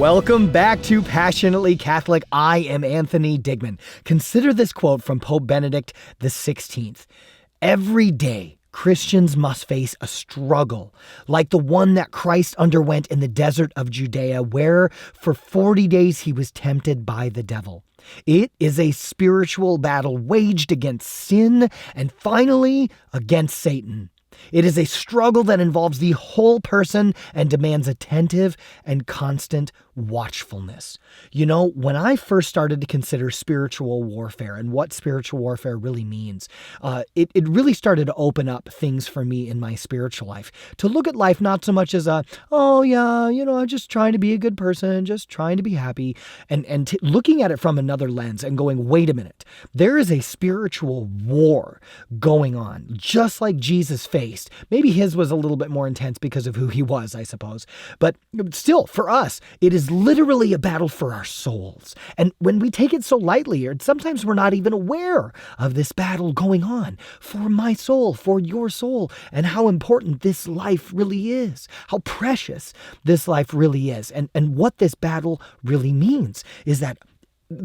Welcome back to Passionately Catholic. I am Anthony Digmann. Consider this quote from Pope Benedict XVI. Every day, Christians must face a struggle like the one that Christ underwent in the desert of Judea, where for 40 days he was tempted by the devil. It is a spiritual battle waged against sin and finally against Satan. It is a struggle that involves the whole person and demands attentive and constant watchfulness. You know, when I first started to consider spiritual warfare and what spiritual warfare really means, it really started to open up things for me in my spiritual life. To look at life not so much as I'm just trying to be a good person, just trying to be happy, and looking at it from another lens and going, wait a minute, there is a spiritual war going on, just like Jesus faced. Maybe his was a little bit more intense because of who he was, I suppose. But still, for us, it is literally a battle for our souls. And when we take it so lightly, or sometimes we're not even aware of this battle going on for my soul, for your soul, and how important this life really is, how precious this life really is. And what this battle really means is that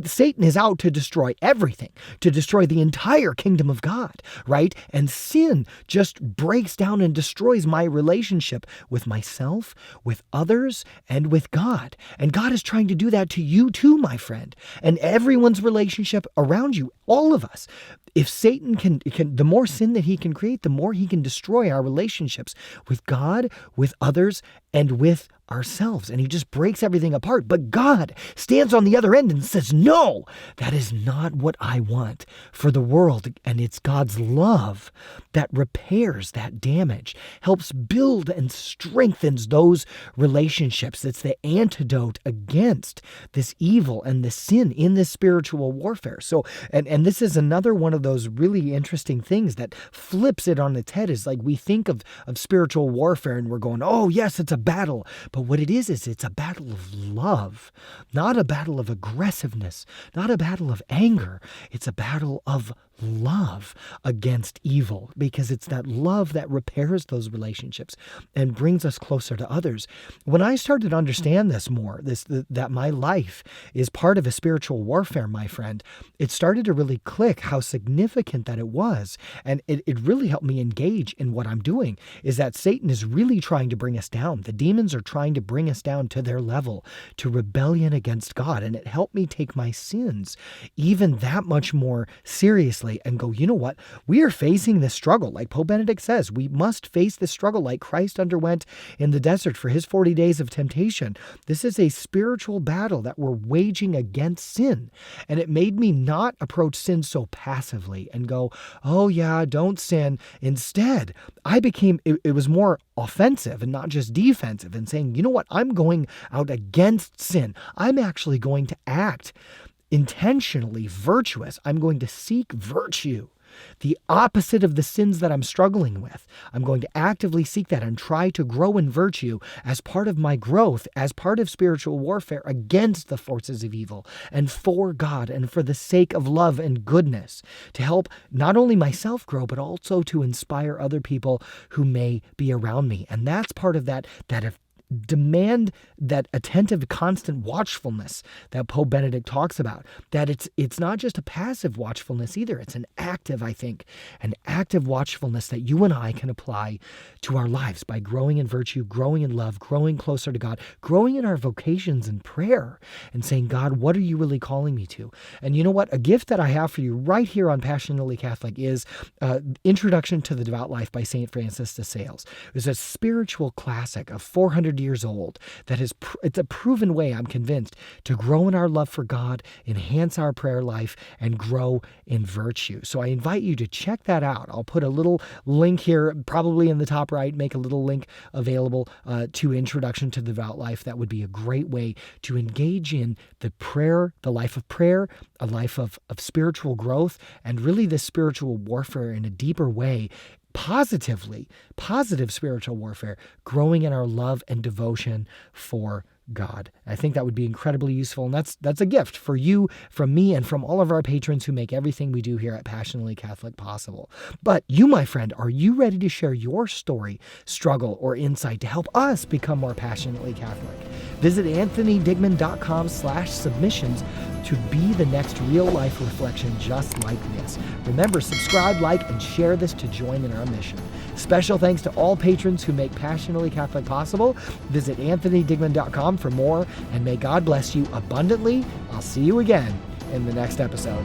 Satan is out to destroy everything, to destroy the entire kingdom of God, right? And sin just breaks down and destroys my relationship with myself, with others, and with God. And God is trying to do that to you too, my friend, and everyone's relationship around you, all of us. If Satan can, the more sin that he can create, the more he can destroy our relationships with God, with others, and with ourselves. And he just breaks everything apart. But God stands on the other end and says, no, that is not what I want for the world. And it's God's love that repairs that damage, helps build and strengthens those relationships. It's the antidote against this evil and this sin in this spiritual warfare. So, and this is another one of those really interesting things that flips it on its head. Is like we think of spiritual warfare and we're going, oh yes, it's a battle. But what it is it's a battle of love, not a battle of aggressiveness, not a battle of anger. It's a battle of love against evil, because it's that love that repairs those relationships and brings us closer to others. When I started to understand this more, that my life is part of a spiritual warfare, my friend, it started to really click how significant that it was. And it really helped me engage in what I'm doing, is that Satan is really trying to bring us down. The demons are trying to bring us down to their level, to rebellion against God. And it helped me take my sins even that much more seriously and go, you know what? We are facing this struggle. Like Pope Benedict says, we must face this struggle like Christ underwent in the desert for his 40 days of temptation. This is a spiritual battle that we're waging against sin. And it made me not approach sin so passively and go, oh yeah, don't sin. Instead, it was more offensive and not just defensive, and saying, you know what? I'm going out against sin. I'm actually going to act intentionally virtuous. I'm going to seek virtue, the opposite of the sins that I'm struggling with. I'm going to actively seek that and try to grow in virtue as part of my growth, as part of spiritual warfare against the forces of evil and for God and for the sake of love and goodness, to help not only myself grow, but also to inspire other people who may be around me. And that's part of that demand, that attentive, constant watchfulness that Pope Benedict talks about, that it's not just a passive watchfulness either. It's an active watchfulness that you and I can apply to our lives by growing in virtue, growing in love, growing closer to God, growing in our vocations in prayer, and saying, God, what are you really calling me to? And you know what? A gift that I have for you right here on Passionately Catholic is Introduction to the Devout Life by St. Francis de Sales. It's a spiritual classic of 400 years old that it's a proven way, I'm convinced, to grow in our love for God, enhance our prayer life, and grow in virtue. So I invite you to check that out. I'll put a little link here, probably in the top right, make a little link available to Introduction to the Devout Life. That would be a great way to engage in the prayer, the life of prayer, a life of spiritual growth, and really this spiritual warfare in a deeper way. Positive spiritual warfare, growing in our love and devotion for God. I think that would be incredibly useful, and that's a gift for you, from me, and from all of our patrons who make everything we do here at Passionately Catholic possible. But you, my friend, are you ready to share your story, struggle, or insight to help us become more passionately Catholic? Visit anthonydigmann.com/submissions to be the next real-life reflection just like this. Remember, subscribe, like, and share this to join in our mission. Special thanks to all patrons who make Passionately Catholic possible. Visit anthonydigmann.com for more, and may God bless you abundantly. I'll see you again in the next episode.